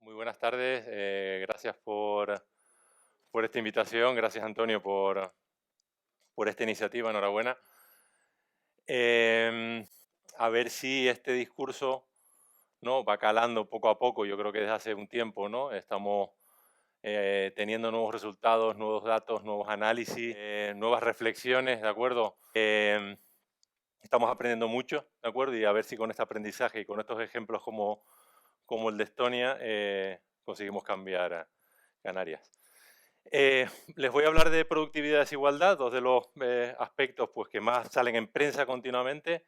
Muy buenas tardes, gracias por esta invitación, gracias Antonio por esta iniciativa, enhorabuena. Em, a ver si este discurso, ¿no?, va calando poco a poco. Yo creo que desde hace un tiempo, ¿no?, estamos teniendo nuevos resultados, nuevos datos, nuevos análisis, nuevas reflexiones, ¿de acuerdo? Estamos aprendiendo mucho, ¿de acuerdo? Y a ver si con este aprendizaje y con estos ejemplos como el de Estonia conseguimos cambiar a Canarias. Les voy a hablar de productividad y desigualdad, dos de los aspectos pues, que más salen en prensa continuamente.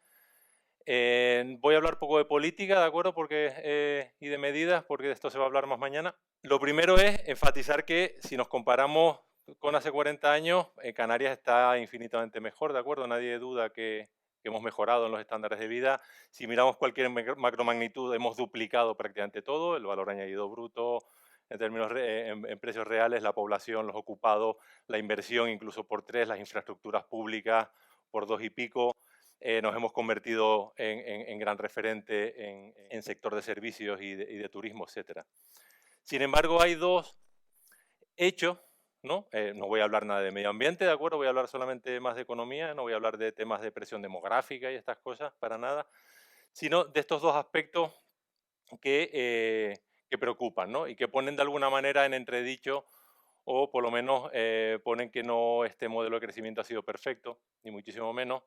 Voy a hablar un poco de política, ¿de acuerdo? Y de medidas, porque de esto se va a hablar más mañana. Lo primero es enfatizar que si nos comparamos con hace 40 años, Canarias está infinitamente mejor, ¿de acuerdo? Nadie duda que hemos mejorado en los estándares de vida. Si miramos cualquier macromagnitud, hemos duplicado prácticamente todo, el valor añadido bruto, en términos en precios reales, la población, los ocupados, la inversión incluso por 3, las infraestructuras públicas por 2 y pico. Nos hemos convertido en gran referente en sector de servicios y de turismo, etcétera. Sin embargo, hay dos hechos, ¿no? No voy a hablar nada de medio ambiente, ¿de acuerdo? Voy a hablar solamente más de economía, no voy a hablar de temas de presión demográfica y estas cosas, para nada, sino de estos dos aspectos que preocupan, ¿no? Y que ponen de alguna manera en entredicho o por lo menos ponen que no este modelo de crecimiento ha sido perfecto, ni muchísimo menos,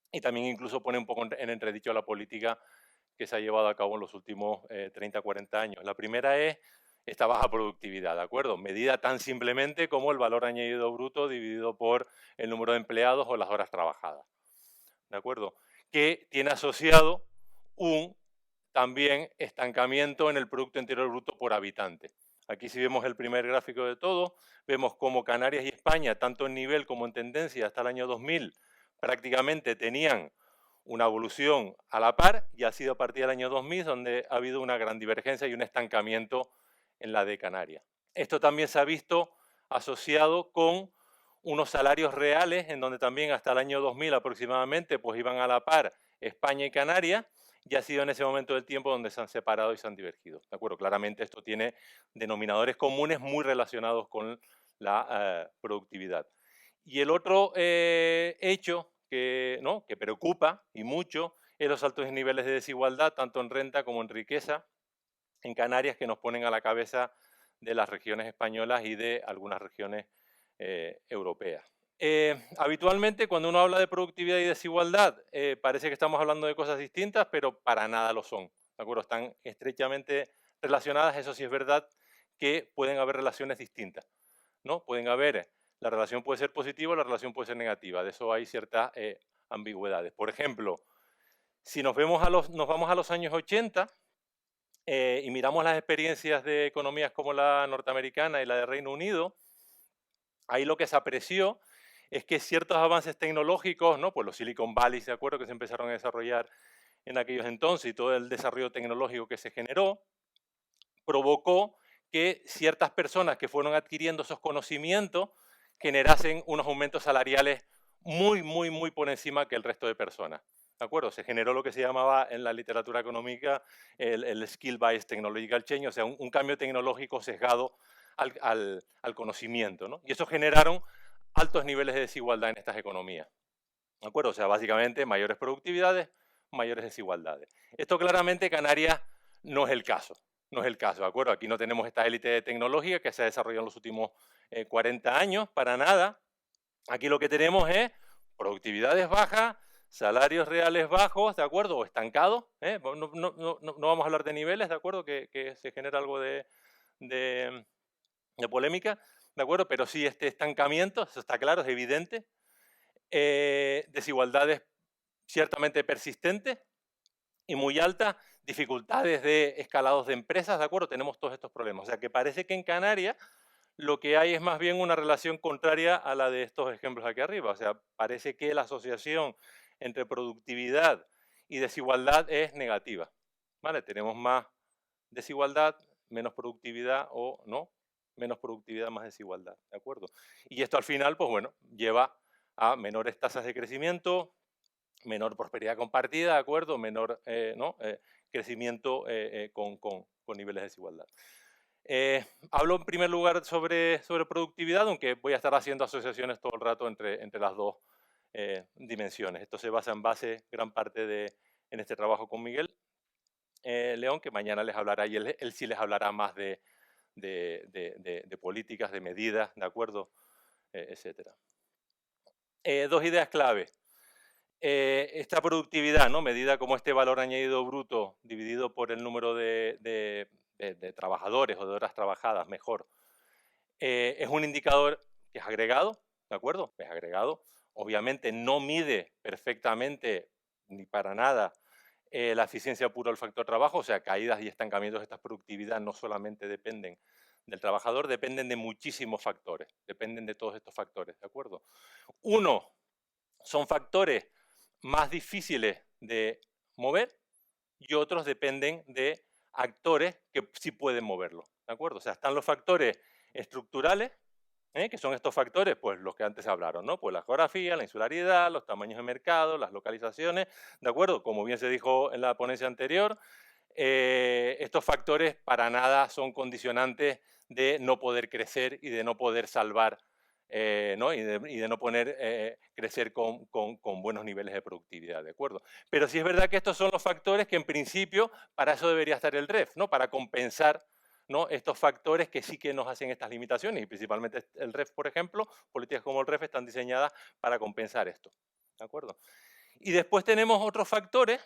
y también incluso pone un poco en entredicho la política que se ha llevado a cabo en los últimos 30, 40 años. La primera es esta baja productividad, ¿de acuerdo? Medida tan simplemente como el valor añadido bruto dividido por el número de empleados o las horas trabajadas, ¿de acuerdo? Que tiene asociado un también estancamiento en el Producto Interior Bruto por habitante. Aquí si vemos el primer gráfico de todo, vemos como Canarias y España, tanto en nivel como en tendencia hasta el año 2000, prácticamente tenían una evolución a la par, y ha sido a partir del año 2000 donde ha habido una gran divergencia y un estancamiento en la de Canarias. Esto también se ha visto asociado con unos salarios reales en donde también hasta el año 2000 aproximadamente pues iban a la par España y Canarias, y ha sido en ese momento del tiempo donde se han separado y se han divergido. ¿De acuerdo? Claramente esto tiene denominadores comunes muy relacionados con la productividad. Y el otro hecho ¿no?, que preocupa y mucho es los altos niveles de desigualdad, tanto en renta como en riqueza, en Canarias, que nos ponen a la cabeza de las regiones españolas y de algunas regiones europeas. Habitualmente, cuando uno habla de productividad y desigualdad, parece que estamos hablando de cosas distintas, pero para nada lo son, ¿de acuerdo? Están estrechamente relacionadas. Eso sí es verdad que pueden haber relaciones distintas, ¿no? La relación puede ser positiva o la relación puede ser negativa. De eso hay ciertas ambigüedades. Por ejemplo, si nos vamos a los años 80 y miramos las experiencias de economías como la norteamericana y la de Reino Unido, ahí lo que se apreció es que ciertos avances tecnológicos, ¿no?, pues los Silicon Valley, ¿de acuerdo?, que se empezaron a desarrollar en aquellos entonces, y todo el desarrollo tecnológico que se generó, provocó que ciertas personas que fueron adquiriendo esos conocimientos generasen unos aumentos salariales muy por encima que el resto de personas. ¿De acuerdo? Se generó lo que se llamaba en la literatura económica el skill-based technological change, o sea, un cambio tecnológico sesgado al conocimiento, ¿no? Y eso generaron altos niveles de desigualdad en estas economías. ¿De acuerdo? O sea, básicamente mayores productividades, mayores desigualdades. Esto claramente Canarias no es el caso. No es el caso, ¿de acuerdo? Aquí no tenemos esta élite tecnológica que se ha desarrollado en los últimos 40 años, para nada. Aquí lo que tenemos es productividades bajas, salarios reales bajos, ¿de acuerdo? O estancados, ¿eh? No vamos a hablar de niveles, ¿de acuerdo? Que se genera algo de, de polémica, ¿de acuerdo? Pero sí este estancamiento, eso está claro, es evidente. Desigualdades ciertamente persistentes y muy altas, dificultades de escalados de empresas, ¿de acuerdo? Tenemos todos estos problemas. O sea, que parece que en Canarias lo que hay es más bien una relación contraria a la de estos ejemplos aquí arriba. O sea, parece que la asociación entre productividad y desigualdad es negativa, ¿vale? Tenemos más desigualdad, menos productividad, o no, menos productividad, más desigualdad, ¿de acuerdo? Y esto al final, pues bueno, lleva a menores tasas de crecimiento, menor prosperidad compartida, ¿de acuerdo? Menor crecimiento con niveles de desigualdad. Hablo en primer lugar sobre productividad, aunque voy a estar haciendo asociaciones todo el rato entre las dos dimensiones. Esto se basa en gran parte en este trabajo con Miguel León, que mañana les hablará, y él sí les hablará más de políticas, de medidas, ¿de acuerdo? Etcétera. Dos ideas clave. Esta productividad, ¿no? Medida como este valor añadido bruto dividido por el número de trabajadores o de horas trabajadas, mejor, es un indicador que es agregado, ¿de acuerdo? Es agregado. Obviamente no mide perfectamente ni para nada la eficiencia pura del factor trabajo, o sea, caídas y estancamientos de esta productividad no solamente dependen del trabajador, dependen de muchísimos factores, dependen de todos estos factores, ¿de acuerdo? Uno, son factores más difíciles de mover y otros dependen de actores que sí pueden moverlo, ¿de acuerdo? O sea, están los factores estructurales, que son estos factores, pues los que antes se hablaron, ¿no? Pues la geografía, la insularidad, los tamaños de mercado, las localizaciones, ¿de acuerdo? Como bien se dijo en la ponencia anterior, estos factores para nada son condicionantes de no poder crecer y de no poder salvar, ¿no? Y de no poder crecer con buenos niveles de productividad, ¿de acuerdo? Pero sí es verdad que estos son los factores que en principio para eso debería estar el REF, ¿no? Para compensar, ¿no? Estos factores que sí que nos hacen estas limitaciones, y principalmente el REF, por ejemplo, políticas como el REF están diseñadas para compensar esto, ¿de acuerdo? Y después tenemos otros factores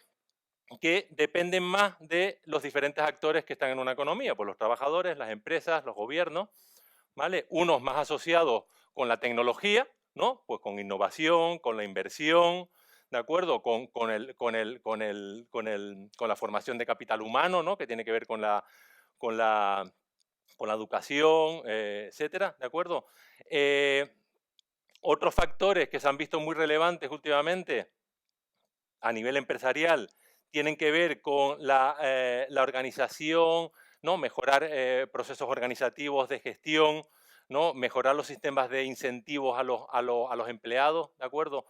que dependen más de los diferentes actores que están en una economía, pues los trabajadores, las empresas, los gobiernos, ¿vale? Unos más asociados con la tecnología, ¿no? Pues con innovación, con la inversión, ¿de acuerdo? Con la formación de capital humano, ¿no? Que tiene que ver con la, con la educación, etcétera, ¿de acuerdo? Otros factores que se han visto muy relevantes últimamente a nivel empresarial tienen que ver con la organización, ¿no? Mejorar procesos organizativos de gestión, ¿no? Mejorar los sistemas de incentivos a los empleados, ¿de acuerdo?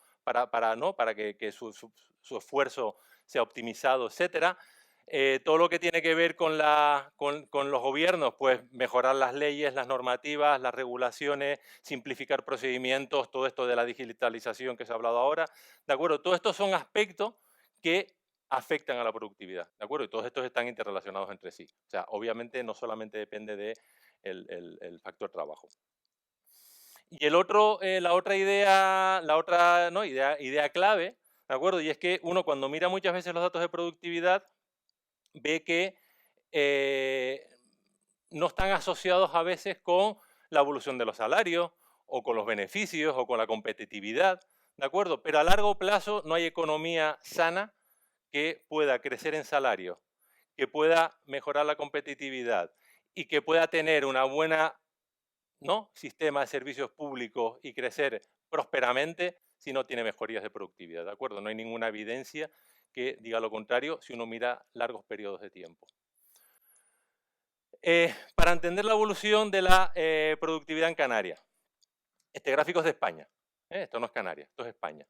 ¿No? Para que su esfuerzo sea optimizado, etcétera. Todo lo que tiene que ver con los gobiernos, pues mejorar las leyes, las normativas, las regulaciones, simplificar procedimientos, todo esto de la digitalización que se ha hablado ahora, ¿de acuerdo? Todos estos son aspectos que afectan a la productividad, ¿de acuerdo? Y todos estos están interrelacionados entre sí. O sea, obviamente no solamente depende del el factor trabajo. Y la otra idea, ¿no? idea clave, ¿de acuerdo? Y es que uno cuando mira muchas veces los datos de productividad, ve que no están asociados a veces con la evolución de los salarios o con los beneficios o con la competitividad, ¿de acuerdo? Pero a largo plazo no hay economía sana que pueda crecer en salario, que pueda mejorar la competitividad y que pueda tener una buena, ¿no? sistema de servicios públicos y crecer prósperamente si no tiene mejorías de productividad, ¿de acuerdo? No hay ninguna evidencia que diga lo contrario si uno mira largos periodos de tiempo. Para entender la evolución de la productividad en Canarias, este gráfico es de España, esto no es Canarias, esto es España.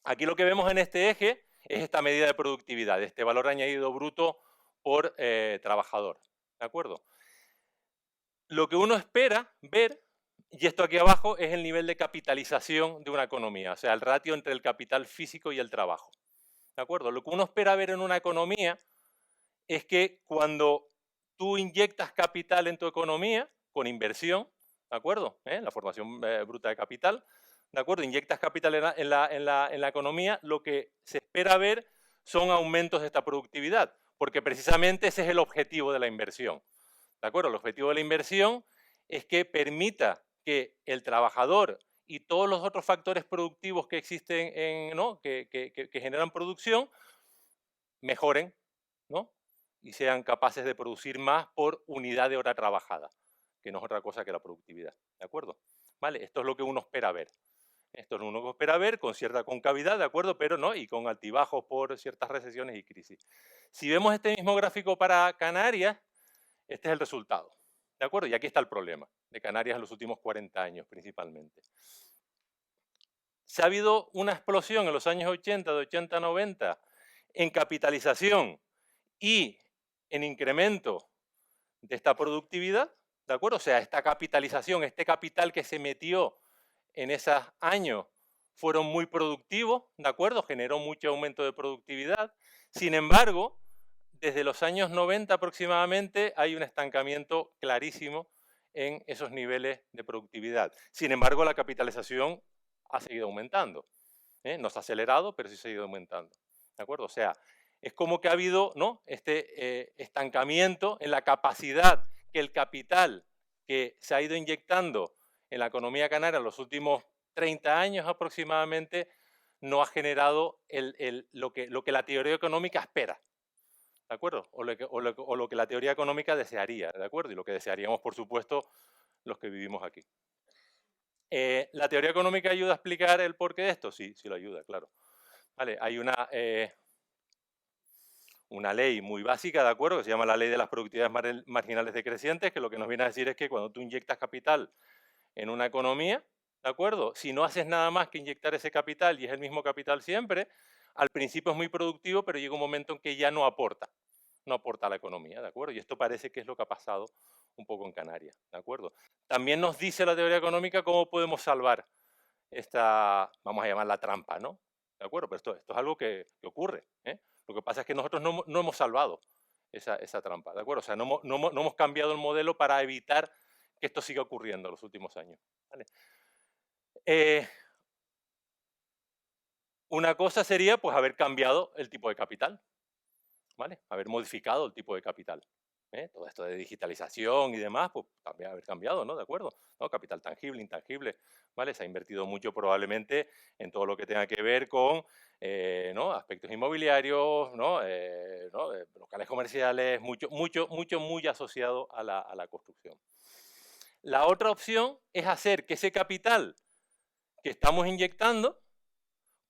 Aquí lo que vemos en este eje es esta medida de productividad, este valor añadido bruto por trabajador, ¿de acuerdo? Lo que uno espera ver, y esto aquí abajo, es el nivel de capitalización de una economía, o sea, el ratio entre el capital físico y el trabajo, ¿de acuerdo? Lo que uno espera ver en una economía es que cuando tú inyectas capital en tu economía con inversión, ¿de acuerdo? La formación bruta de capital, ¿de acuerdo? Inyectas capital en la economía, lo que se espera ver son aumentos de esta productividad, porque precisamente ese es el objetivo de la inversión, ¿de acuerdo? El objetivo de la inversión es que permita que el trabajador y todos los otros factores productivos que existen, ¿no? que generan producción mejoren, ¿no? Y sean capaces de producir más por unidad de hora trabajada, que no es otra cosa que la productividad, ¿de acuerdo? ¿Vale? Esto es lo que uno espera ver. Esto es lo que uno espera ver con cierta concavidad, ¿de acuerdo? Pero no, y con altibajos por ciertas recesiones y crisis. Si vemos este mismo gráfico para Canarias, este es el resultado, ¿de acuerdo? Y aquí está el problema de Canarias en los últimos 40 años principalmente. se ha habido una explosión en los años 80, de 80 a 90, en capitalización y en incremento de esta productividad, ¿de acuerdo? O sea, esta capitalización, este capital que se metió en esos años fueron muy productivos, ¿de acuerdo? Generó mucho aumento de productividad. Sin embargo, desde los años 90 aproximadamente hay un estancamiento clarísimo en esos niveles de productividad. Sin embargo, la capitalización ha seguido aumentando. No se ha acelerado, pero sí ha seguido aumentando. ¿De acuerdo? O sea, es como que ha habido, ¿no?, este estancamiento en la capacidad que el capital que se ha ido inyectando en la economía canaria en los últimos 30 años aproximadamente no ha generado lo que la teoría económica espera. ¿De acuerdo? O lo que la teoría económica desearía, ¿de acuerdo? Y lo que desearíamos, por supuesto, los que vivimos aquí. ¿La teoría económica ayuda a explicar el porqué de esto? Sí, sí lo ayuda, claro. Vale, hay una ley muy básica, ¿de acuerdo? Que se llama la ley de las productividades marginales decrecientes, que lo que nos viene a decir es que cuando tú inyectas capital en una economía, ¿de acuerdo? Si no haces nada más que inyectar ese capital y es el mismo capital siempre, al principio es muy productivo, pero llega un momento en que ya no aporta a la economía, ¿de acuerdo? Y esto parece que es lo que ha pasado un poco en Canarias, ¿de acuerdo? También nos dice la teoría económica cómo podemos salvar esta, vamos a llamarla trampa, ¿no? ¿De acuerdo? Pero esto es algo que ocurre, ¿eh? Lo que pasa es que nosotros no hemos salvado esa trampa, ¿de acuerdo? O sea, no hemos cambiado el modelo para evitar que esto siga ocurriendo en los últimos años, ¿vale? Una cosa sería, pues, haber cambiado el tipo de capital, ¿vale? Haber modificado el tipo de capital. Todo esto de digitalización y demás, pues también haber cambiado, ¿no? ¿De acuerdo? ¿No? Capital tangible, intangible, ¿vale? Se ha invertido mucho probablemente en todo lo que tenga que ver con ¿no?, aspectos inmobiliarios, ¿no? Locales comerciales, muy asociado a la construcción. La otra opción es hacer que ese capital que estamos inyectando,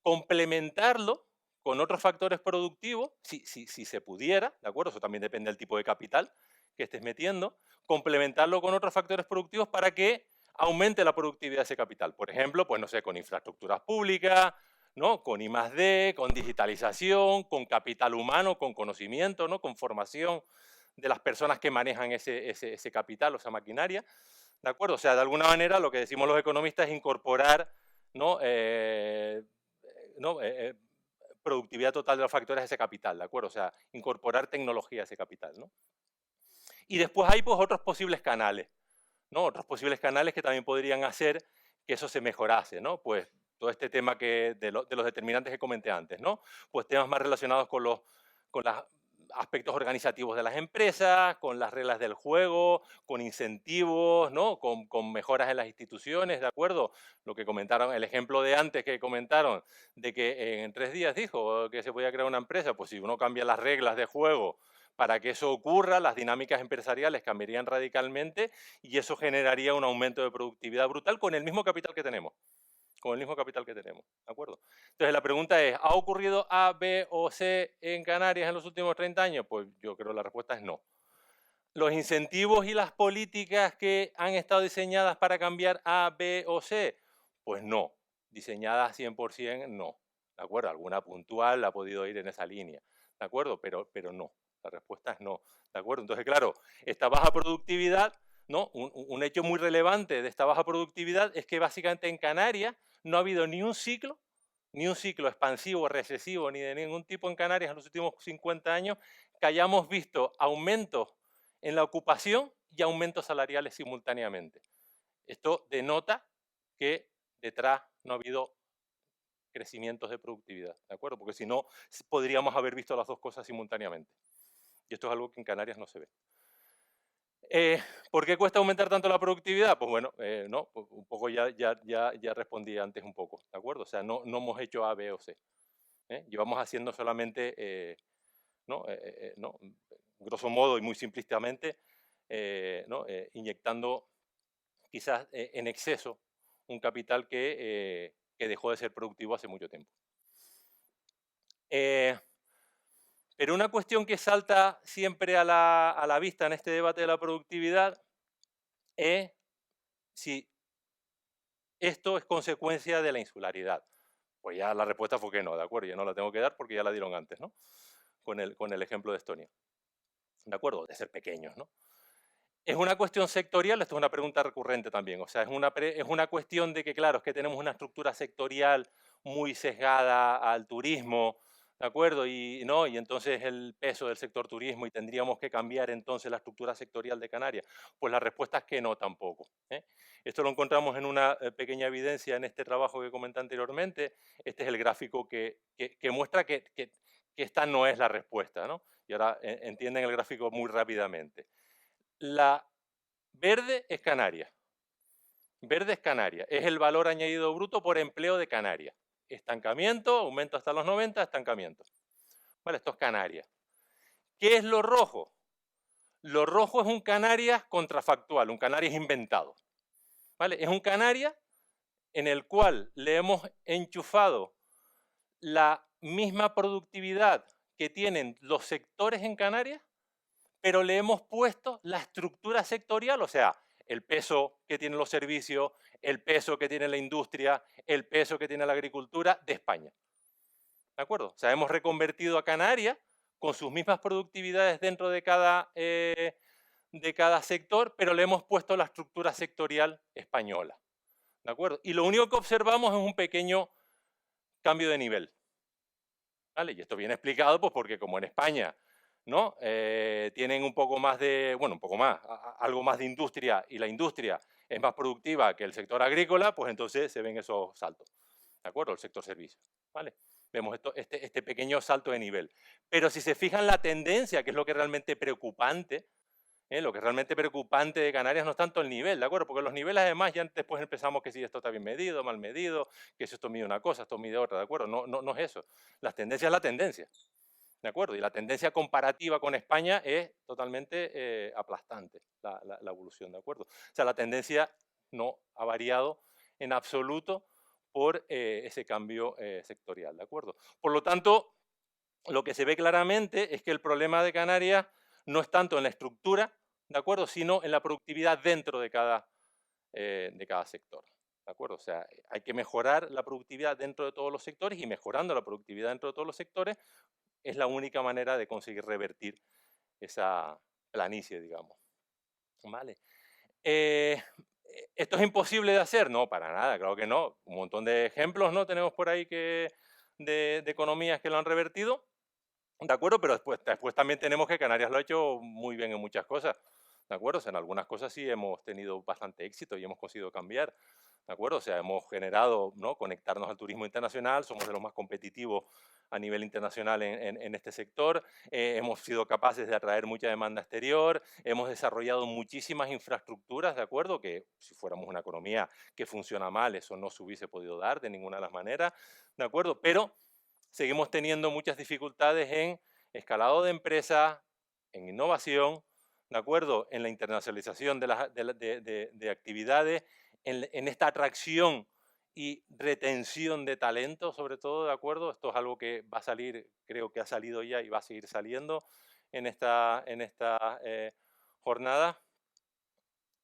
complementarlo con otros factores productivos, si se pudiera, ¿de acuerdo? Eso también depende del tipo de capital que estés metiendo, complementarlo con otros factores productivos para que aumente la productividad de ese capital. Por ejemplo, pues no sé, con infraestructuras públicas, ¿no?, con I+D, con digitalización, con capital humano, con conocimiento, ¿no?, con formación de las personas que manejan ese capital o esa maquinaria, ¿de acuerdo? O sea, de alguna manera lo que decimos los economistas es incorporar, ¿no?, ¿no? Productividad total de los factores de ese capital, ¿de acuerdo? O sea, incorporar tecnología a ese capital, ¿no? Y después hay, pues, otros posibles canales, ¿no? Otros posibles canales que también podrían hacer que eso se mejorase, ¿no? Pues todo este tema de los determinantes que comenté antes, ¿no? Pues temas más relacionados con los aspectos organizativos de las empresas, con las reglas del juego, con incentivos, ¿no? Con mejoras en las instituciones, ¿de acuerdo? Lo que comentaron, el ejemplo de antes que comentaron, de que en 3 días dijo que se podía crear una empresa, pues si uno cambia las reglas de juego para que eso ocurra, las dinámicas empresariales cambiarían radicalmente y eso generaría un aumento de productividad brutal con el mismo capital que tenemos. Con el mismo capital que tenemos, ¿de acuerdo? Entonces la pregunta es, ¿ha ocurrido A, B o C en Canarias en los últimos 30 años? Pues yo creo que la respuesta es no. ¿Los incentivos y las políticas que han estado diseñadas para cambiar A, B o C? Pues no, diseñadas 100% no, ¿de acuerdo? Alguna puntual ha podido ir en esa línea, ¿de acuerdo? Pero no, la respuesta es no, ¿de acuerdo? Entonces, claro, esta baja productividad, ¿no? Un hecho muy relevante de esta baja productividad es que básicamente en Canarias no ha habido ni un ciclo expansivo, recesivo, ni de ningún tipo en Canarias en los últimos 50 años que hayamos visto aumentos en la ocupación y aumentos salariales simultáneamente. Esto denota que detrás no ha habido crecimientos de productividad, ¿de acuerdo? Porque si no, podríamos haber visto las dos cosas simultáneamente. Y esto es algo que en Canarias no se ve. ¿Por qué cuesta aumentar tanto la productividad? Pues bueno, no, pues un poco ya respondí antes un poco, ¿de acuerdo? O sea, no hemos hecho A, B o C. Llevamos haciendo solamente, ¿no? Grosso modo y muy simplistamente, ¿no? Inyectando quizás en exceso un capital que dejó de ser productivo hace mucho tiempo. Pero una cuestión que salta siempre a la vista en este debate de la productividad es si esto es consecuencia de la insularidad. Pues ya la respuesta fue que no, ¿de acuerdo? Ya no la tengo que dar porque ya la dieron antes, ¿no? Con el ejemplo de Estonia, ¿de acuerdo? De ser pequeños, ¿no? Es una cuestión sectorial, esto es una pregunta recurrente también, o sea, es una cuestión de que, claro, es que tenemos una estructura sectorial muy sesgada al turismo, ¿de acuerdo? Y, ¿no? Y entonces el peso del sector turismo y tendríamos que cambiar entonces la estructura sectorial de Canarias. Pues la respuesta es que no tampoco. ¿Eh? Esto lo encontramos en una pequeña evidencia en este trabajo que comenté anteriormente. Este es el gráfico que muestra que esta no es la respuesta, ¿no? Y ahora entienden el gráfico muy rápidamente. La verde es Canarias. Verde es Canarias. Es el valor añadido bruto por empleo de Canarias. Estancamiento, aumento hasta los 90, estancamiento. Vale, esto es Canarias. ¿Qué es lo rojo? Lo rojo es un Canarias contrafactual, un Canarias inventado. ¿Vale? Es un Canarias en el cual le hemos enchufado la misma productividad que tienen los sectores en Canarias, pero le hemos puesto la estructura sectorial, o sea, el peso que tienen los servicios, el peso que tiene la industria, el peso que tiene la agricultura de España. ¿De acuerdo? O sea, hemos reconvertido a Canarias con sus mismas productividades dentro de cada sector, pero le hemos puesto la estructura sectorial española. ¿De acuerdo? Y lo único que observamos es un pequeño cambio de nivel. ¿Vale? Y esto viene explicado pues porque como en España, ¿no? Tienen un poco más de, bueno, un poco más, algo más de industria y la industria es más productiva que el sector agrícola, pues entonces se ven esos saltos, ¿de acuerdo? El sector servicios, ¿vale? Vemos este pequeño salto de nivel. Pero si se fijan la tendencia, que es lo que es realmente preocupante, lo que es realmente preocupante de Canarias no es tanto el nivel, ¿de acuerdo? Porque los niveles además ya después empezamos que si esto está bien medido, mal medido, que si esto mide una cosa, esto mide otra, ¿de acuerdo? No es eso. La tendencia es la tendencia, ¿de acuerdo? Y la tendencia comparativa con España es totalmente aplastante, la evolución, ¿de acuerdo? O sea, la tendencia no ha variado en absoluto por ese cambio sectorial, ¿de acuerdo? Por lo tanto, lo que se ve claramente es que el problema de Canarias no es tanto en la estructura, ¿de acuerdo?, sino en la productividad dentro de cada sector, ¿de acuerdo? O sea, hay que mejorar la productividad dentro de todos los sectores y mejorando la productividad dentro de todos los sectores es la única manera de conseguir revertir esa planicie, digamos, ¿vale? Eh, ¿Esto es imposible de hacer? No, para nada, claro que no. Un montón de ejemplos, ¿no? Tenemos por ahí de economías que lo han revertido, ¿de acuerdo? Pero después también tenemos que Canarias lo ha hecho muy bien en muchas cosas, ¿de acuerdo? O sea, en algunas cosas sí hemos tenido bastante éxito y hemos conseguido cambiar, ¿de acuerdo? O sea, hemos generado, ¿no?, conectarnos al turismo internacional, somos de los más competitivos a nivel internacional en este sector, hemos sido capaces de atraer mucha demanda exterior, hemos desarrollado muchísimas infraestructuras, ¿de acuerdo? Que si fuéramos una economía que funciona mal, eso no se hubiese podido dar de ninguna de las maneras, ¿de acuerdo? Pero seguimos teniendo muchas dificultades en escalado de empresas, en innovación, ¿de acuerdo? En la internacionalización de actividades, en esta atracción y retención de talento, sobre todo, ¿de acuerdo? Esto es algo que va a salir, creo que ha salido ya y va a seguir saliendo en esta jornada.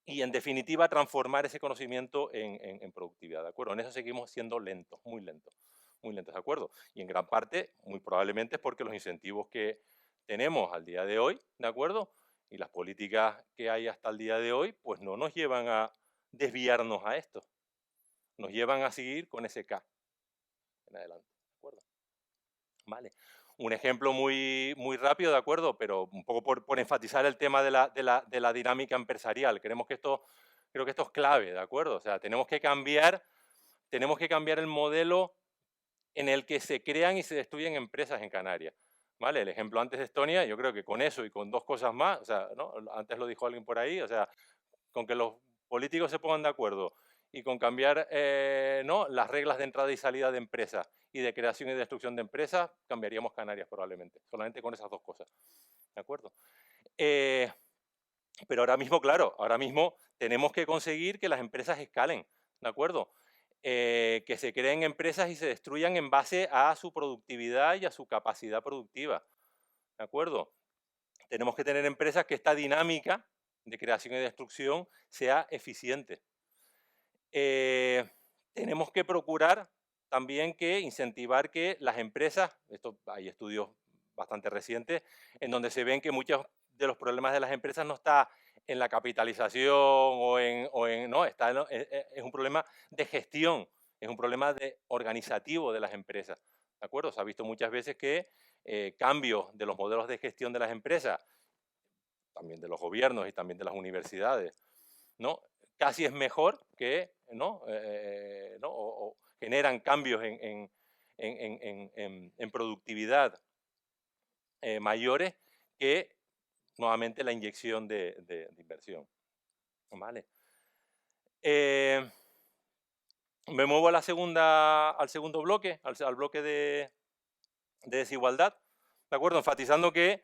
Y en definitiva, transformar ese conocimiento en productividad, ¿de acuerdo? En eso seguimos siendo lentos, muy lentos, ¿de acuerdo? Y en gran parte, muy probablemente es porque los incentivos que tenemos al día de hoy, ¿de acuerdo? Y las políticas que hay hasta el día de hoy, pues no nos llevan a desviarnos a esto, nos llevan a seguir con ese K en adelante, ¿de acuerdo? Vale. Un ejemplo muy, muy rápido, ¿de acuerdo? Pero un poco por enfatizar el tema de la dinámica empresarial. Creo que esto es clave, ¿de acuerdo? O sea, tenemos que cambiar el modelo en el que se crean y se destruyen empresas en Canarias. ¿Vale? El ejemplo antes de Estonia, yo creo que con eso y con dos cosas más, o sea, ¿no? Antes lo dijo alguien por ahí, o sea, con que los políticos se pongan de acuerdo y con cambiar, ¿no?, las reglas de entrada y salida de empresas y de creación y destrucción de empresas, cambiaríamos Canarias probablemente, solamente con esas dos cosas, ¿de acuerdo? Eh, pero ahora mismo, claro, ahora mismo tenemos que conseguir que las empresas escalen, ¿de acuerdo? Que se creen empresas y se destruyan en base a su productividad y a su capacidad productiva, ¿de acuerdo? Tenemos que tener empresas que esta dinámica de creación y destrucción sea eficiente. tenemos que procurar también que incentivar que las empresas, esto hay estudios bastante recientes, en donde se ven que muchos de los problemas de las empresas no está en la capitalización no, es un problema de gestión, es un problema organizativo de las empresas, ¿de acuerdo? Se ha visto muchas veces que cambios de los modelos de gestión de las empresas, también de los gobiernos y también de las universidades, ¿no? Casi es mejor que, ¿no? ¿No? O generan cambios en productividad mayores que nuevamente la inyección de inversión. ¿Vale? Me muevo a al segundo bloque, al bloque de desigualdad, ¿de acuerdo? Enfatizando que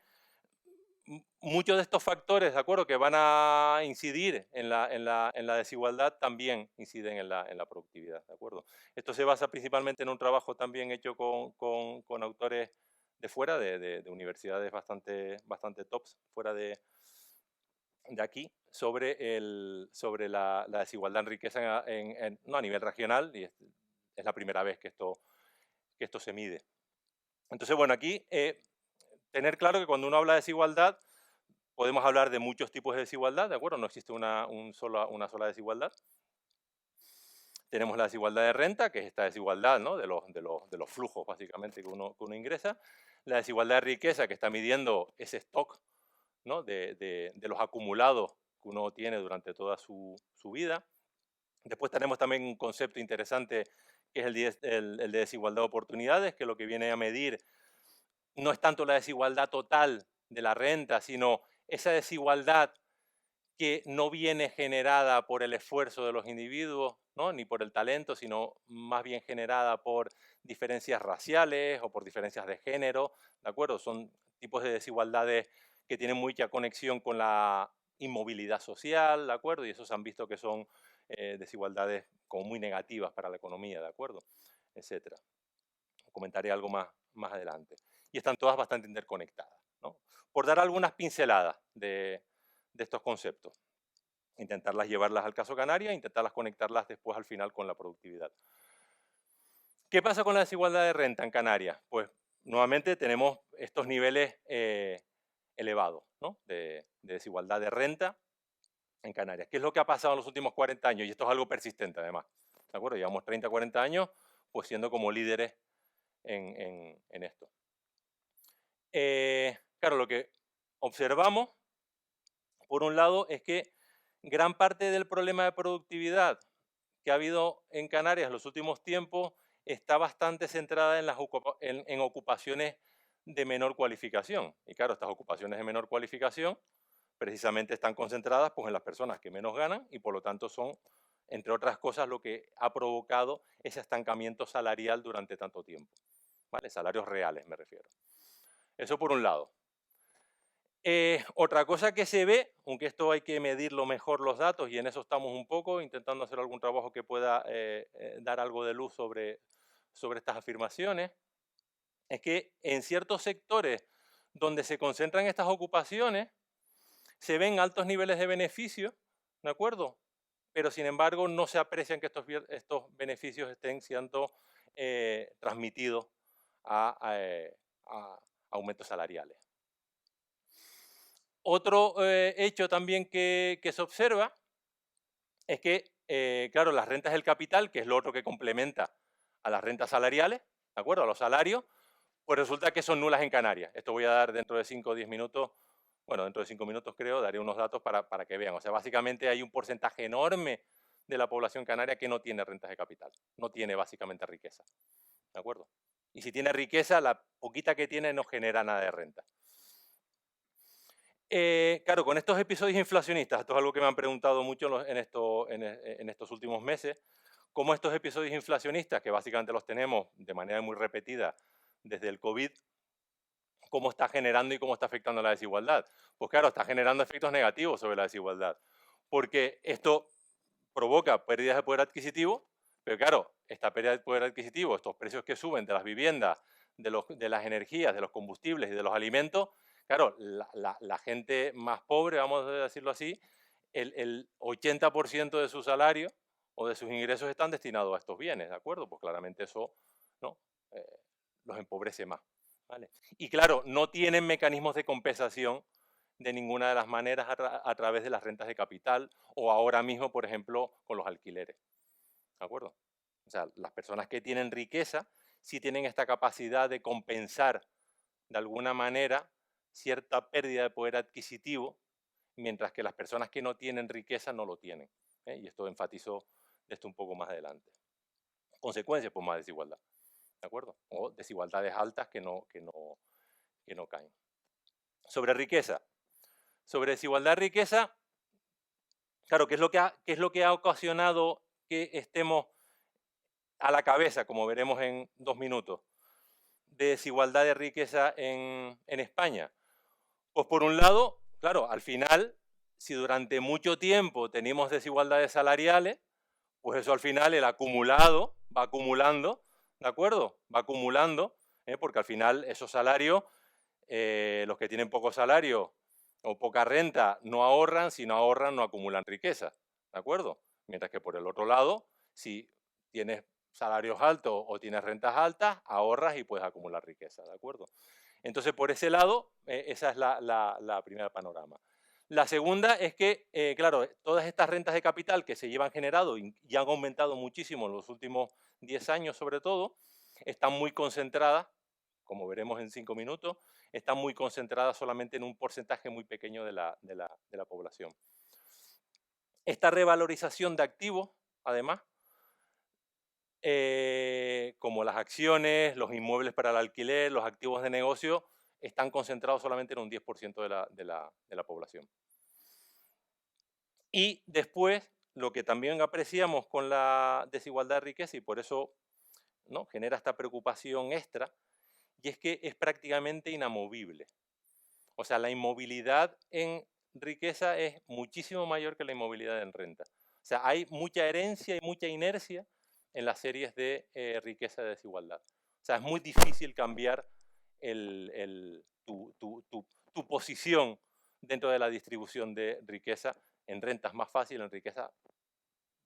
muchos de estos factores, ¿de acuerdo?, que van a incidir en la desigualdad también inciden en la productividad, ¿de acuerdo? Esto se basa principalmente en un trabajo también hecho con autores de fuera, de universidades bastante tops, fuera de aquí, sobre la desigualdad en riqueza no a nivel regional, y es la primera vez que esto se mide. Entonces, bueno, aquí tener claro que cuando uno habla de desigualdad, podemos hablar de muchos tipos de desigualdad, ¿de acuerdo? No existe una sola desigualdad. Tenemos la desigualdad de renta, que es esta desigualdad, ¿no?, de los flujos, básicamente, que uno ingresa. La desigualdad de riqueza, que está midiendo ese stock, ¿no?, de los acumulados que uno tiene durante toda su vida. Después tenemos también un concepto interesante, que es el de desigualdad de oportunidades, que lo que viene a medir no es tanto la desigualdad total de la renta, sino esa desigualdad que no viene generada por el esfuerzo de los individuos, ¿no?, ni por el talento, sino más bien generada por diferencias raciales o por diferencias de género, ¿de acuerdo? Son tipos de desigualdades que tienen mucha conexión con la inmovilidad social, ¿de acuerdo? Y esos se han visto que son desigualdades como muy negativas para la economía, ¿de acuerdo? Etcétera. Comentaré algo más adelante. Y están todas bastante interconectadas, ¿no? Por dar algunas pinceladas de estos conceptos, intentarlas llevarlas al caso Canarias, intentarlas conectarlas después al final con la productividad. ¿Qué pasa con la desigualdad de renta en Canarias? Pues nuevamente tenemos estos niveles elevados, ¿no?, de desigualdad de renta en Canarias. ¿Qué es lo que ha pasado en los últimos 40 años? Y esto es algo persistente además, ¿de acuerdo? Llevamos 30, 40 años pues siendo como líderes en esto. Claro, lo que observamos, por un lado, es que gran parte del problema de productividad que ha habido en Canarias en los últimos tiempos está bastante centrada en ocupaciones de menor cualificación. Y claro, estas ocupaciones de menor cualificación precisamente están concentradas pues, en las personas que menos ganan y por lo tanto son, entre otras cosas, lo que ha provocado ese estancamiento salarial durante tanto tiempo. ¿Vale? Salarios reales me refiero. Eso por un lado. Otra cosa que se ve, aunque esto hay que medirlo mejor los datos y en eso estamos un poco, intentando hacer algún trabajo que pueda dar algo de luz sobre estas afirmaciones, es que en ciertos sectores donde se concentran estas ocupaciones, se ven altos niveles de beneficio, ¿de acuerdo? Pero sin embargo no se aprecian que estos beneficios estén siendo transmitidos a aumentos salariales. Otro hecho también que se observa es que, claro, las rentas del capital, que es lo otro que complementa a las rentas salariales, ¿de acuerdo?, a los salarios, pues resulta que son nulas en Canarias. Esto voy a dar dentro de 5 o 10 minutos, bueno, dentro de 5 minutos creo, daré unos datos para que vean. O sea, básicamente hay un porcentaje enorme de la población canaria que no tiene rentas de capital, no tiene básicamente riqueza, ¿de acuerdo? Y si tiene riqueza, la poquita que tiene no genera nada de renta. Claro, con estos episodios inflacionistas, esto es algo que me han preguntado mucho en estos últimos meses, cómo estos episodios inflacionistas, que básicamente los tenemos de manera muy repetida desde el COVID, cómo está generando y cómo está afectando a la desigualdad. Pues claro, está generando efectos negativos sobre la desigualdad, porque esto provoca pérdidas de poder adquisitivo, pero claro, esta pérdida de poder adquisitivo, estos precios que suben de las viviendas, de las energías, de los combustibles y de los alimentos, claro, la gente más pobre, vamos a decirlo así, el 80% de su salario o de sus ingresos están destinados a estos bienes, ¿de acuerdo? Pues claramente eso, ¿no? Los empobrece más, ¿vale? Y claro, no tienen mecanismos de compensación de ninguna de las maneras a través de las rentas de capital o ahora mismo, por ejemplo, con los alquileres, ¿de acuerdo? O sea, las personas que tienen riqueza sí tienen esta capacidad de compensar de alguna manera cierta pérdida de poder adquisitivo, mientras que las personas que no tienen riqueza no lo tienen. Y esto enfatizo esto un poco más adelante. Consecuencias, pues más desigualdad, ¿de acuerdo? O desigualdades altas que no caen. Sobre riqueza. Sobre desigualdad de riqueza, claro, qué es lo que ha ocasionado que estemos a la cabeza, como veremos en 2 minutos, de desigualdad de riqueza en España? Pues por un lado, claro, al final, si durante mucho tiempo tenemos desigualdades salariales, pues eso al final el acumulado va acumulando, ¿de acuerdo? Va acumulando, porque al final esos salarios, los que tienen poco salario o poca renta no ahorran, si no ahorran no acumulan riqueza, ¿de acuerdo? Mientras que por el otro lado, si tienes salarios altos o tienes rentas altas, ahorras y puedes acumular riqueza, ¿de acuerdo? Entonces, por ese lado, esa es la primera panorama. La segunda es que, claro, todas estas rentas de capital que se llevan generado y han aumentado muchísimo en los últimos 10 años sobre todo, están muy concentradas, como veremos en 5 minutos, están muy concentradas solamente en un porcentaje muy pequeño de la población. Esta revalorización de activos, además, como las acciones, los inmuebles para el alquiler, los activos de negocio, están concentrados solamente en un 10% de la población. Y después, lo que también apreciamos con la desigualdad de riqueza, y por eso, ¿no?, genera esta preocupación extra, y es que es prácticamente inamovible. O sea, la inmovilidad en riqueza es muchísimo mayor que la inmovilidad en renta. O sea, hay mucha herencia y mucha inercia en las series de riqueza y desigualdad. O sea, es muy difícil cambiar tu posición dentro de la distribución de riqueza. En renta es más fácil, en riqueza,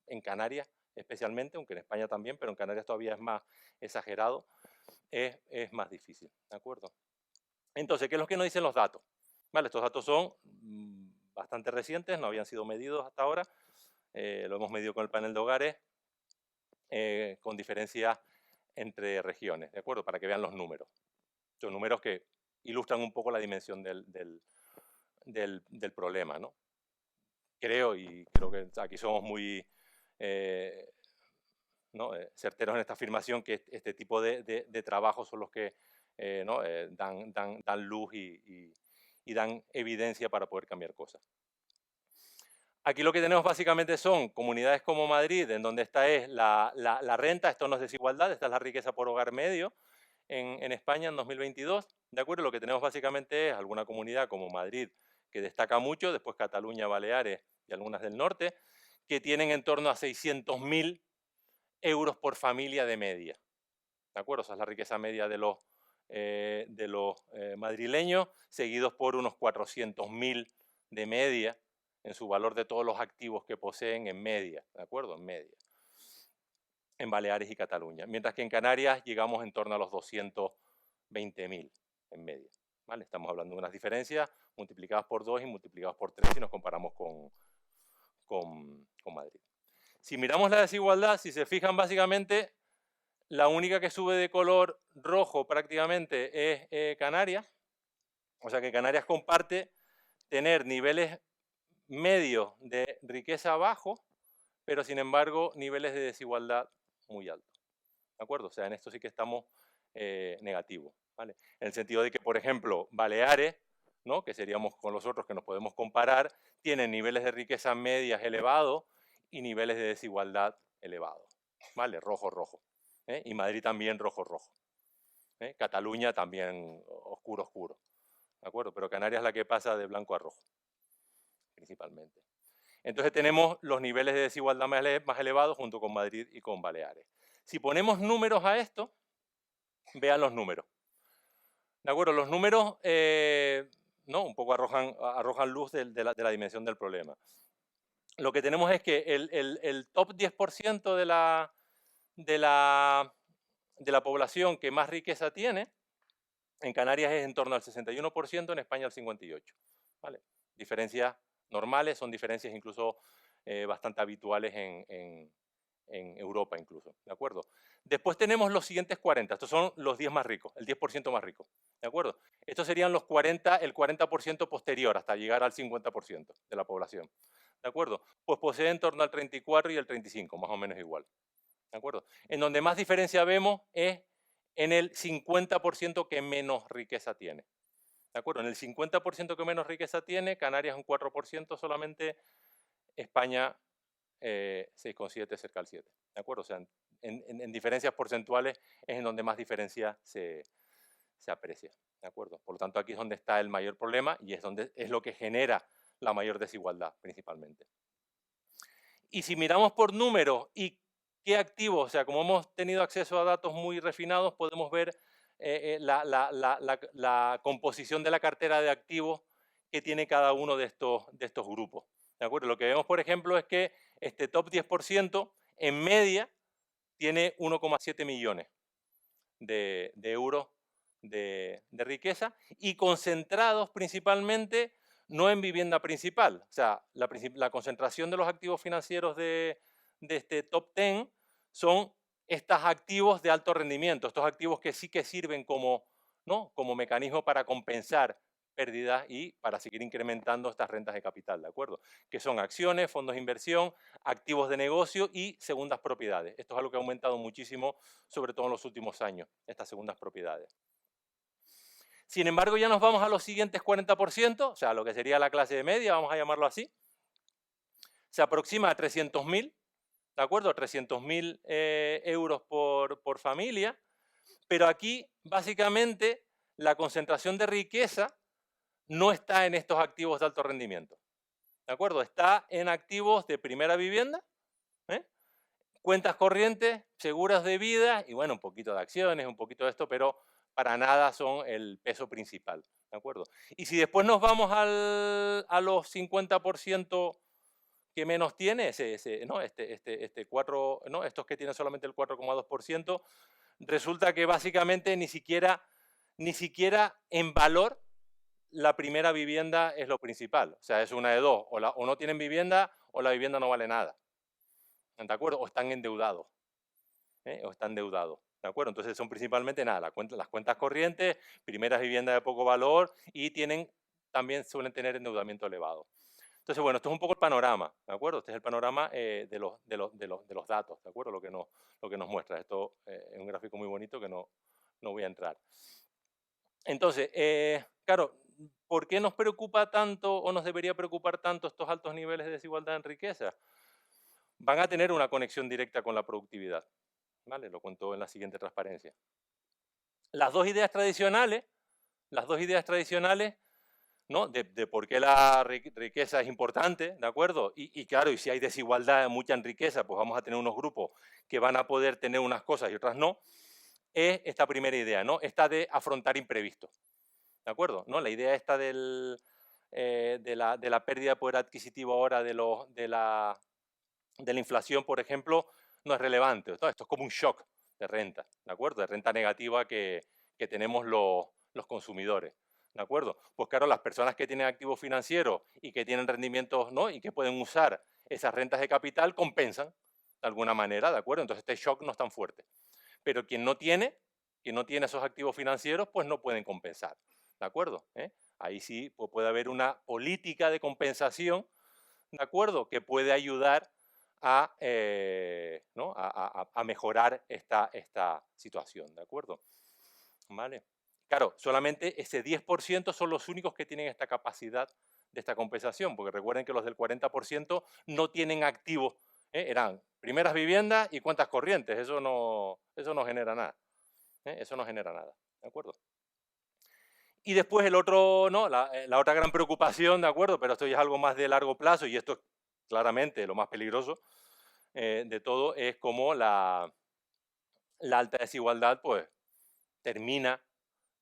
en Canarias especialmente, aunque en España también, pero en Canarias todavía es más exagerado, es más difícil, ¿de acuerdo? Entonces, ¿qué es lo que nos dicen los datos? Vale, estos datos son bastante recientes, no habían sido medidos hasta ahora, lo hemos medido con el panel de hogares, con diferencias entre regiones, ¿de acuerdo? Para que vean los números. Son números que ilustran un poco la dimensión del problema, ¿no? Creo que aquí somos muy certeros en esta afirmación, que este tipo de trabajos son los que dan luz y dan evidencia para poder cambiar cosas. Aquí lo que tenemos básicamente son comunidades como Madrid, en donde esta es la renta, esto no es desigualdad, esta es la riqueza por hogar medio en España en 2022, ¿de acuerdo? Lo que tenemos básicamente es alguna comunidad como Madrid, que destaca mucho, después Cataluña, Baleares y algunas del norte, que tienen en torno a 600.000 euros por familia de media, ¿de acuerdo? Esa es la riqueza media de los madrileños, seguidos por unos 400.000 de media en su valor de todos los activos que poseen en media, ¿de acuerdo? En media. En Baleares y Cataluña. Mientras que en Canarias llegamos en torno a los 220.000 en media, ¿vale? Estamos hablando de unas diferencias multiplicadas por 2 y multiplicadas por 3 si nos comparamos con Madrid. Si miramos la desigualdad, si se fijan, básicamente la única que sube de color rojo prácticamente es Canarias. O sea que Canarias comparte tener niveles medios de riqueza bajos, pero sin embargo niveles de desigualdad muy altos. ¿De acuerdo? O sea, en esto sí que estamos negativos, ¿vale? En el sentido de que, por ejemplo, Baleares, ¿no?, que seríamos con los otros que nos podemos comparar, tienen niveles de riqueza medias elevados y niveles de desigualdad elevados, ¿vale? Rojo, rojo. Y Madrid también rojo, rojo. Cataluña también oscuro, oscuro. ¿De acuerdo? Pero Canarias es la que pasa de blanco a rojo, principalmente. Entonces tenemos los niveles de desigualdad más elevados junto con Madrid y con Baleares. Si ponemos números a esto, vean los números. ¿De acuerdo? Los números un poco arrojan luz de la dimensión del problema. lo que tenemos es que el top 10% de la, de la población que más riqueza tiene, en Canarias es en torno al 61%, en España al 58%. ¿Vale? Diferencias normales, son diferencias incluso bastante habituales en Europa incluso, ¿de acuerdo? Después tenemos los siguientes 40, estos son los 10 más ricos, el 10% más rico, ¿de acuerdo? Estos serían los 40, el 40% posterior hasta llegar al 50% de la población, ¿de acuerdo? Pues posee en torno al 34 y el 35, más o menos igual, ¿de acuerdo? En donde más diferencia vemos es en el 50% que menos riqueza tiene, ¿de acuerdo? En el 50% que menos riqueza tiene, Canarias un 4% solamente, España 6,7 cerca al 7, ¿de acuerdo? O sea, en diferencias porcentuales es en donde más diferencia se aprecia, ¿de acuerdo? Por lo tanto, aquí es donde está el mayor problema y es lo que genera la mayor desigualdad principalmente. Y si miramos por números y qué activos, o sea, como hemos tenido acceso a datos muy refinados, podemos ver la composición de la cartera de activos que tiene cada uno de estos grupos. ¿De acuerdo? Lo que vemos, por ejemplo, es que este top 10% en media tiene 1,7 millones de euros de riqueza y concentrados principalmente no en vivienda principal. O sea, la concentración de los activos financieros de este top 10 son estos activos de alto rendimiento, estos activos que sí que sirven como, ¿no? Como mecanismo para compensar pérdidas y para seguir incrementando estas rentas de capital, ¿de acuerdo? Que son acciones, fondos de inversión, activos de negocio y segundas propiedades. Esto es algo que ha aumentado muchísimo, sobre todo en los últimos años, estas segundas propiedades. Sin embargo, ya nos vamos a los siguientes 40%, o sea, lo que sería la clase de media, vamos a llamarlo así. Se aproxima a 300.000, ¿de acuerdo? 300.000 euros por familia, pero aquí básicamente la concentración de riqueza no está en estos activos de alto rendimiento, ¿de acuerdo? Está en activos de primera vivienda, ¿eh? Cuentas corrientes, seguras de vida y bueno, un poquito de acciones, un poquito de esto, pero para nada son el peso principal, ¿de acuerdo? Y si después nos vamos a los 50% que menos tiene, ¿no? ¿no? Estos que tienen solamente el 4,2%, resulta que básicamente ni siquiera en valor la primera vivienda es lo principal. O sea, es una de dos, o no tienen vivienda o la vivienda no vale nada, ¿de acuerdo? O están endeudados. O están endeudados. ¿De acuerdo? Entonces son principalmente nada, las cuentas corrientes, primeras viviendas de poco valor y también suelen tener endeudamiento elevado. Entonces, bueno, esto es un poco el panorama, ¿de acuerdo? Este es el panorama de los datos, ¿de acuerdo? Lo que nos muestra. Esto es un gráfico muy bonito que no voy a entrar. Entonces, claro, ¿por qué nos preocupa tanto o nos debería preocupar tanto estos altos niveles de desigualdad en riqueza? Van a tener una conexión directa con la productividad. ¿Vale? Lo cuento en la siguiente transparencia. Las dos ideas tradicionales, ¿no? De por qué la riqueza es importante, ¿de acuerdo? Y claro, y si hay desigualdad mucha en riqueza, pues vamos a tener unos grupos que van a poder tener unas cosas y otras no, es esta primera idea, ¿no? Esta de afrontar imprevistos, ¿de acuerdo? ¿No? La idea esta de la pérdida de poder adquisitivo ahora de la inflación, por ejemplo, no es relevante. Esto es como un shock de renta, ¿de acuerdo? De renta negativa que tenemos los consumidores, ¿de acuerdo? Pues claro, las personas que tienen activos financieros y que tienen rendimientos, ¿no? Y que pueden usar esas rentas de capital compensan de alguna manera, ¿de acuerdo? Entonces este shock no es tan fuerte. Pero quien no tiene esos activos financieros, pues no pueden compensar, ¿de acuerdo? Ahí sí pues puede haber una política de compensación, ¿de acuerdo? Que puede ayudar ¿no? a mejorar esta situación, ¿de acuerdo? ¿Vale? Claro, solamente ese 10% son los únicos que tienen esta capacidad de esta compensación, porque recuerden que los del 40% no tienen activos, eran primeras viviendas y cuentas corrientes, eso no genera nada, eso no genera nada, ¿de acuerdo? Y después el otro, ¿no? La otra gran preocupación, ¿de acuerdo? Pero esto ya es algo más de largo plazo y esto es claramente lo más peligroso, de todo es como la alta desigualdad pues termina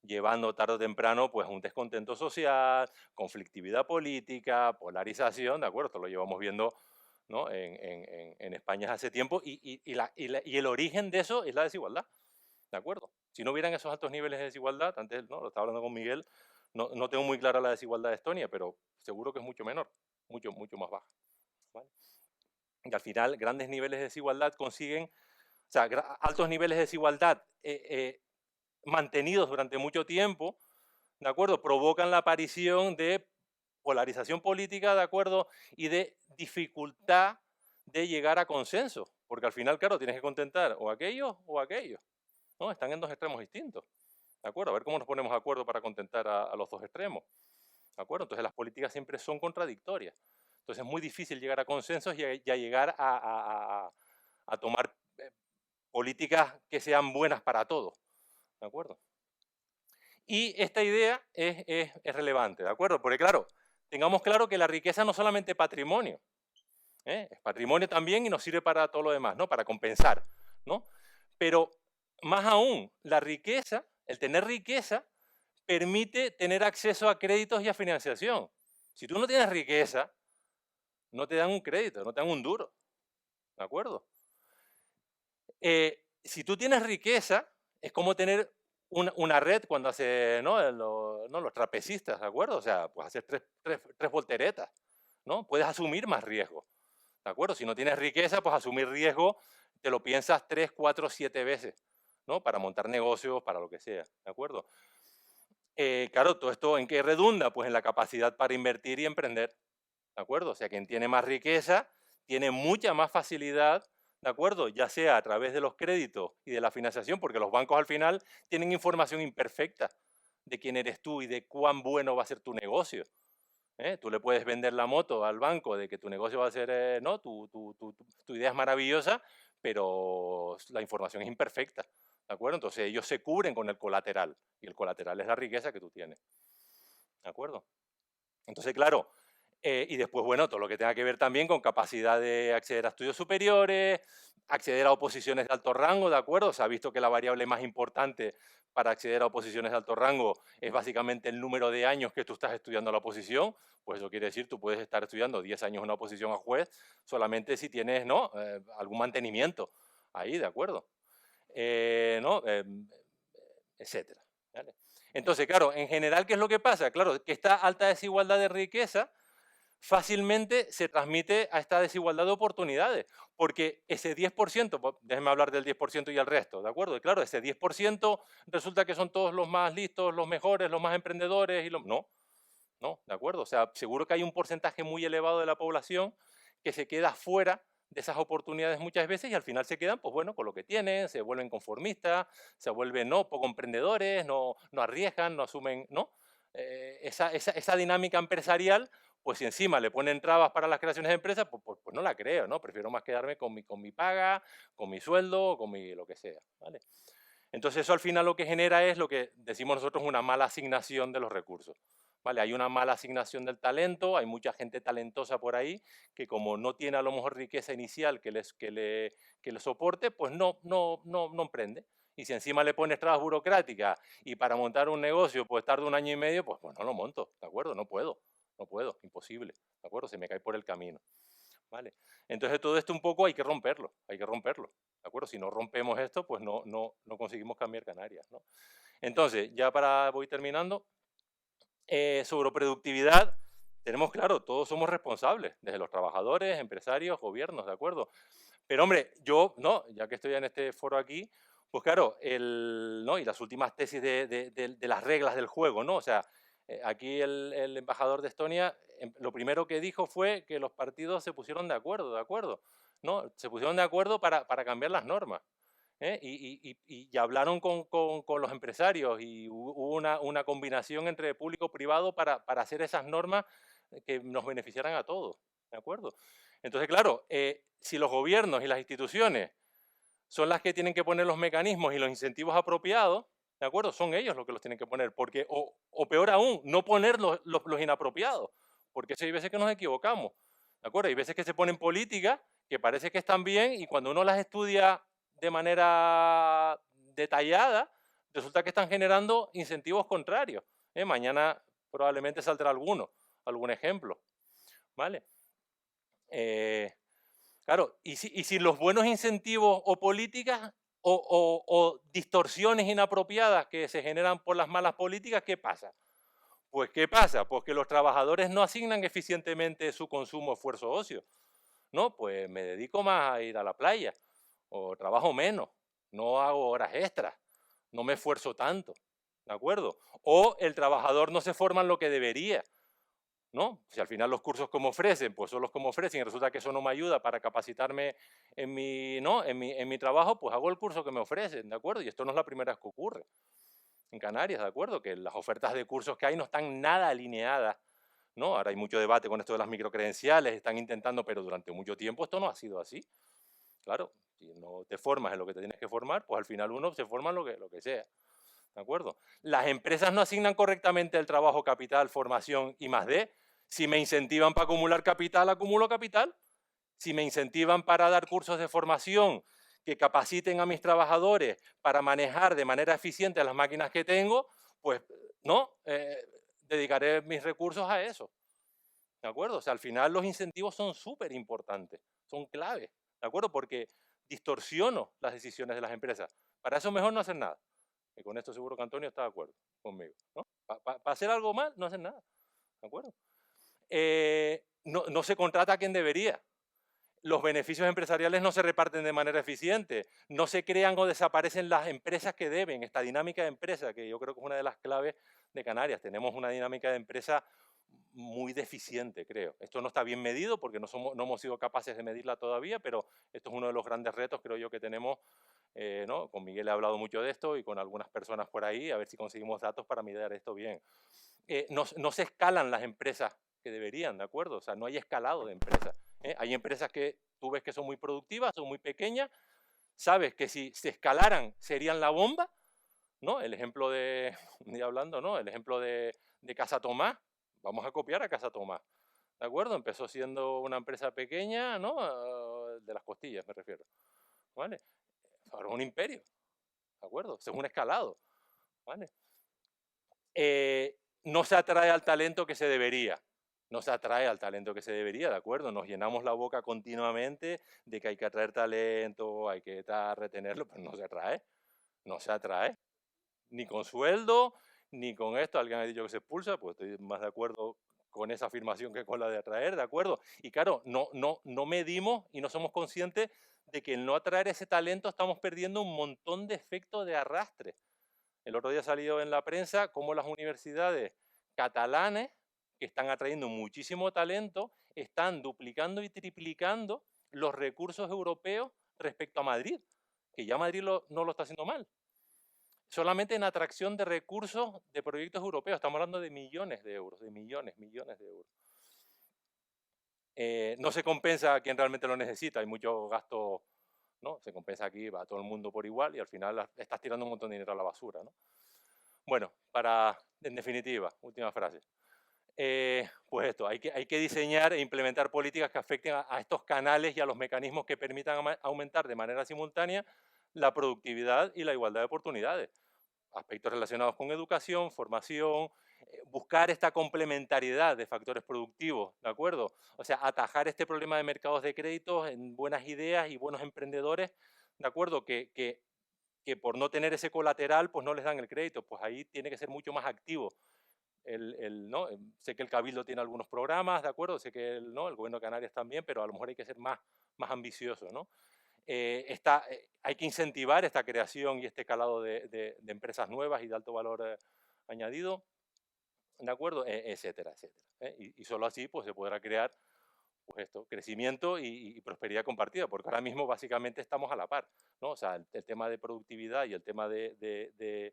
llevando tarde o temprano pues un descontento social, conflictividad política, polarización, ¿de acuerdo? Esto lo llevamos viendo ¿no? En España hace tiempo y el origen de eso es la desigualdad, ¿de acuerdo? Si no hubieran esos altos niveles de desigualdad, antes, ¿no? Lo estaba hablando con Miguel, no tengo muy clara la desigualdad de Estonia, pero seguro que es mucho menor, mucho más baja, ¿vale? Y al final, grandes niveles de desigualdad consiguen, o sea, altos niveles de desigualdad mantenidos durante mucho tiempo, ¿de acuerdo? Provocan la aparición de polarización política, ¿de acuerdo? Y de dificultad de llegar a consenso, porque al final, claro, tienes que contentar o aquellos o aquellos, ¿no? Están en dos extremos distintos, ¿de acuerdo? A ver cómo nos ponemos de acuerdo para contentar a los dos extremos, ¿de acuerdo? Entonces las políticas siempre son contradictorias. Entonces es muy difícil llegar a consensos y a llegar a tomar políticas que sean buenas para todos, ¿de acuerdo? Y esta idea es relevante, ¿de acuerdo? Porque claro, tengamos claro que la riqueza no es solamente patrimonio, ¿eh? Es patrimonio también y nos sirve para todo lo demás, ¿no? Para compensar, ¿no? Pero más aún, la riqueza, el tener riqueza, permite tener acceso a créditos y a financiación. Si tú no tienes riqueza, no te dan un crédito, no te dan un duro, ¿de acuerdo? Si tú tienes riqueza, es como tener una red cuando hace, ¿no? Los trapecistas, ¿de acuerdo? O sea, pues hacer tres volteretas, ¿no? Puedes asumir más riesgo, ¿de acuerdo? Si no tienes riqueza, pues asumir riesgo te lo piensas 3, 4, 7 veces, ¿no? Para montar negocios, para lo que sea, ¿de acuerdo? Claro, todo esto ¿en qué redunda? Pues en la capacidad para invertir y emprender, ¿de acuerdo? O sea, quien tiene más riqueza tiene mucha más facilidad, ¿de acuerdo? Ya sea a través de los créditos y de la financiación, porque los bancos al final tienen información imperfecta de quién eres tú y de cuán bueno va a ser tu negocio. ¿Eh? Tú le puedes vender la moto al banco de que tu negocio va a ser, ¿no? Tu idea es maravillosa, pero la información es imperfecta, ¿de acuerdo? Entonces ellos se cubren con el colateral y el colateral es la riqueza que tú tienes, ¿de acuerdo? Entonces, claro, y después, bueno, todo lo que tenga que ver también con capacidad de acceder a estudios superiores, acceder a oposiciones de alto rango, ¿de acuerdo? Se ha visto que la variable más importante para acceder a oposiciones de alto rango es básicamente el número de años que tú estás estudiando la oposición. Pues eso quiere decir, tú puedes estar estudiando 10 años una oposición a juez solamente si tienes, ¿no? Algún mantenimiento ahí, ¿de acuerdo? ¿No? Etcétera. ¿Vale? Entonces, claro, en general, ¿qué es lo que pasa? Claro, que esta alta desigualdad de riqueza fácilmente se transmite a esta desigualdad de oportunidades, porque ese 10%, déjenme hablar del 10% y el resto, ¿de acuerdo? Y claro, ese 10% resulta que son todos los más listos, los mejores, los más emprendedores, no, ¿de acuerdo? O sea, seguro que hay un porcentaje muy elevado de la población que se queda fuera de esas oportunidades muchas veces y al final se quedan, pues bueno, con lo que tienen, se vuelven conformistas, se vuelven, ¿no? Poco emprendedores, no arriesgan, no asumen, ¿no? Esa dinámica empresarial, pues si encima le ponen trabas para las creaciones de empresas, pues no la creo, ¿no? Prefiero más quedarme con mi paga, con mi sueldo, con mi lo que sea, ¿vale? Entonces eso al final lo que genera es lo que decimos nosotros una mala asignación de los recursos. ¿Vale? Hay una mala asignación del talento, hay mucha gente talentosa por ahí que como no tiene a lo mejor riqueza inicial que le soporte, pues no emprende. Y si encima le pones trabas burocráticas y para montar un negocio pues tarda un año y medio, pues no lo monto, ¿de acuerdo? No puedo, imposible, ¿de acuerdo? Se me cae por el camino. ¿Vale? Entonces todo esto un poco hay que romperlo, ¿de acuerdo? Si no rompemos esto, pues no conseguimos cambiar Canarias, ¿no? Entonces, voy terminando, sobre productividad, tenemos claro, todos somos responsables, desde los trabajadores, empresarios, gobiernos, ¿de acuerdo? Pero hombre, yo, ¿no? Ya que estoy en este foro aquí, pues claro, ¿no? Y las últimas tesis de las reglas del juego, ¿no? O sea, aquí el embajador de Estonia, lo primero que dijo fue que los partidos se pusieron de acuerdo, ¿no? Se pusieron de acuerdo para cambiar las normas. ¿Eh? Y hablaron con los empresarios y hubo una combinación entre público-privado para hacer esas normas que nos beneficiaran a todos, ¿de acuerdo? Entonces, claro, si los gobiernos y las instituciones son las que tienen que poner los mecanismos y los incentivos apropiados, ¿de acuerdo? Son ellos los que los tienen que poner, porque, o peor aún, no poner los inapropiados, porque hay veces que nos equivocamos, ¿de acuerdo? Hay veces que se ponen políticas que parece que están bien y cuando uno las estudia de manera detallada, resulta que están generando incentivos contrarios. ¿Eh? Mañana probablemente saldrá algún ejemplo, ¿vale? Claro, y sin los buenos incentivos o políticas o distorsiones inapropiadas que se generan por las malas políticas, ¿qué pasa? Pues, ¿qué pasa? Pues que los trabajadores no asignan eficientemente su consumo, esfuerzo, ocio. No, pues me dedico más a ir a la playa o trabajo menos, no hago horas extras, no me esfuerzo tanto, ¿de acuerdo? O el trabajador no se forma en lo que debería, ¿no? Si al final los cursos que me ofrecen, pues son los que me ofrecen y resulta que eso no me ayuda para capacitarme en mi, ¿no? en mi trabajo, pues hago el curso que me ofrecen, ¿de acuerdo? Y esto no es la primera vez que ocurre en Canarias, ¿de acuerdo? Que las ofertas de cursos que hay no están nada alineadas, ¿no? Ahora hay mucho debate con esto de las microcredenciales, están intentando, pero durante mucho tiempo esto no ha sido así. Claro, si no te formas en lo que te tienes que formar, pues al final uno se forma en lo que sea, ¿de acuerdo? Las empresas no asignan correctamente el trabajo, capital, formación y más de. Si me incentivan para acumular capital, acumulo capital. Si me incentivan para dar cursos de formación que capaciten a mis trabajadores para manejar de manera eficiente las máquinas que tengo, pues no, dedicaré mis recursos a eso. ¿De acuerdo? O sea, al final los incentivos son súper importantes, son claves, ¿de acuerdo? Porque distorsiono las decisiones de las empresas. Para eso mejor no hacer nada. Y con esto seguro que Antonio está de acuerdo conmigo, ¿no? Para hacer algo mal, no hacen nada, ¿de acuerdo? No se contrata a quien debería. Los beneficios empresariales no se reparten de manera eficiente. No se crean o desaparecen las empresas que deben. Esta dinámica de empresa, que yo creo que es una de las claves de Canarias. Tenemos una dinámica de empresa muy deficiente, creo. Esto no está bien medido porque no hemos sido capaces de medirla todavía, pero esto es uno de los grandes retos, creo yo, que tenemos. ¿No? Con Miguel he hablado mucho de esto y con algunas personas por ahí, a ver si conseguimos datos para medir esto bien. No se escalan las empresas que deberían, ¿de acuerdo? O sea, no hay escalado de empresas. Hay empresas que tú ves que son muy productivas, son muy pequeñas, sabes que si se escalaran serían la bomba, ¿no? El ejemplo de, un día hablando, ¿no? El ejemplo de Casa Tomás, vamos a copiar a Casa Tomás, ¿de acuerdo? Empezó siendo una empresa pequeña, ¿no? De las costillas me refiero, ¿vale? Ahora es un imperio, ¿de acuerdo? Es un escalado, ¿vale? No se atrae al talento que se debería. No se atrae al talento que se debería, ¿de acuerdo? Nos llenamos la boca continuamente de que hay que atraer talento, hay que retenerlo, pero no se atrae, no se atrae, ni con sueldo, ni con esto. Alguien ha dicho que se expulsa, pues estoy más de acuerdo con esa afirmación que con la de atraer, ¿de acuerdo? Y claro, no medimos y no somos conscientes de que el no atraer ese talento estamos perdiendo un montón de efectos de arrastre. El otro día salió en la prensa cómo las universidades catalanes, que están atrayendo muchísimo talento, están duplicando y triplicando los recursos europeos respecto a Madrid, que ya Madrid no lo está haciendo mal. Solamente en atracción de recursos de proyectos europeos, estamos hablando de millones de euros, de millones de euros. No se compensa a quien realmente lo necesita, hay mucho gasto, ¿no? Se compensa aquí, va todo el mundo por igual y al final estás tirando un montón de dinero a la basura, ¿no? Bueno, en definitiva, última frase. Pues esto, hay que diseñar e implementar políticas que afecten a estos canales y a los mecanismos que permitan aumentar de manera simultánea la productividad y la igualdad de oportunidades. Aspectos relacionados con educación, formación, buscar esta complementariedad de factores productivos, ¿de acuerdo? O sea, atajar este problema de mercados de créditos en buenas ideas y buenos emprendedores, ¿de acuerdo? Que por no tener ese colateral, pues no les dan el crédito. Pues ahí tiene que ser mucho más activo. ¿No? Sé que el Cabildo tiene algunos programas, ¿de acuerdo? Sé que ¿no? el Gobierno de Canarias también, pero a lo mejor hay que ser más ambicioso, ¿no? Hay que incentivar esta creación y este calado de empresas nuevas y de alto valor añadido, ¿de acuerdo? Etcétera, etcétera. Y solo así pues, se podrá crear pues esto, crecimiento y prosperidad compartida, porque ahora mismo básicamente estamos a la par, ¿no? O sea, el tema de productividad y el tema de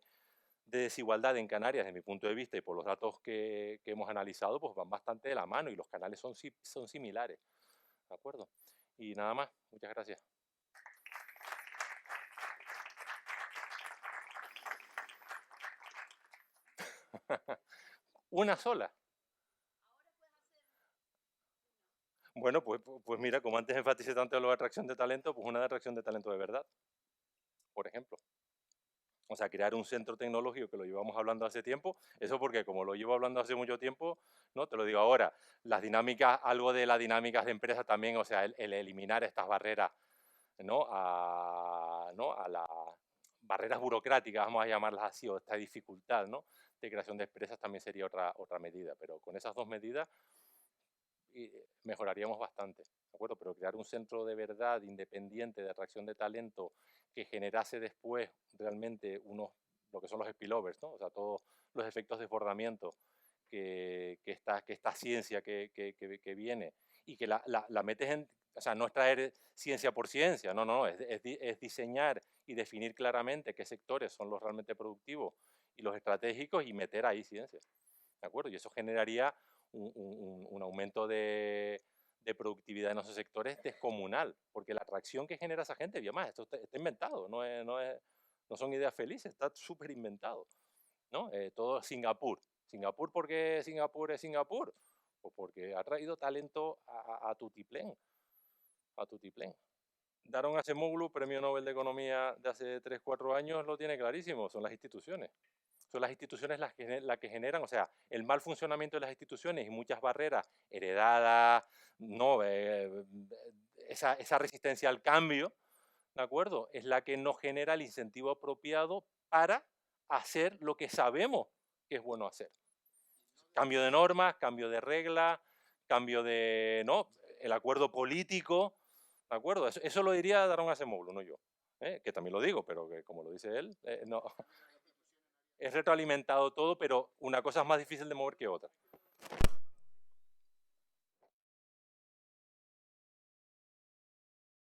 desigualdad en Canarias, desde mi punto de vista y por los datos que hemos analizado, pues van bastante de la mano y los canales son similares, ¿de acuerdo? Y nada más, muchas gracias. Una sola. Bueno, pues mira, como antes enfaticé tanto en lo de atracción de talento, pues una de atracción de talento de verdad, por ejemplo. O sea, crear un centro tecnológico, que lo llevamos hablando hace tiempo, eso porque como lo llevo hablando hace mucho tiempo, ¿no? Te lo digo ahora, las dinámicas, algo de las dinámicas de empresa también, o sea, el eliminar estas barreras, ¿no? A las barreras burocráticas, vamos a llamarlas así, o esta dificultad, ¿no? De creación de empresas también sería otra medida, pero con esas dos medidas mejoraríamos bastante, ¿de acuerdo? Pero crear un centro de verdad independiente de atracción de talento que generase después realmente lo que son los spillovers, ¿no? O sea, todos los efectos de desbordamiento que esta ciencia que viene y que la metes en, o sea, no es traer ciencia por ciencia, no, no, es diseñar y definir claramente qué sectores son los realmente productivos y los estratégicos y meter ahí ciencia, ¿de acuerdo? Y eso generaría un aumento de productividad en esos sectores descomunal, porque la atracción que genera esa gente, y además, esto está inventado, no son ideas felices, está súper inventado, ¿no? Todo Singapur. ¿Singapur por qué Singapur es Singapur? Pues porque ha traído talento a tutiplén, a tutiplén. Daron Acemoglu, premio Nobel de Economía de hace 3 4 años, lo tiene clarísimo, son las instituciones. Son las instituciones las que generan, o sea, el mal funcionamiento de las instituciones y muchas barreras heredadas, no, esa resistencia al cambio, ¿de acuerdo? Es la que nos genera el incentivo apropiado para hacer lo que sabemos que es bueno hacer. Cambio de normas, cambio de reglas, cambio de, ¿no? El acuerdo político, ¿de acuerdo? Eso lo diría Daron Acemoglu, no yo. Que también lo digo, pero que como lo dice él, no, es retroalimentado todo, pero una cosa es más difícil de mover que otra.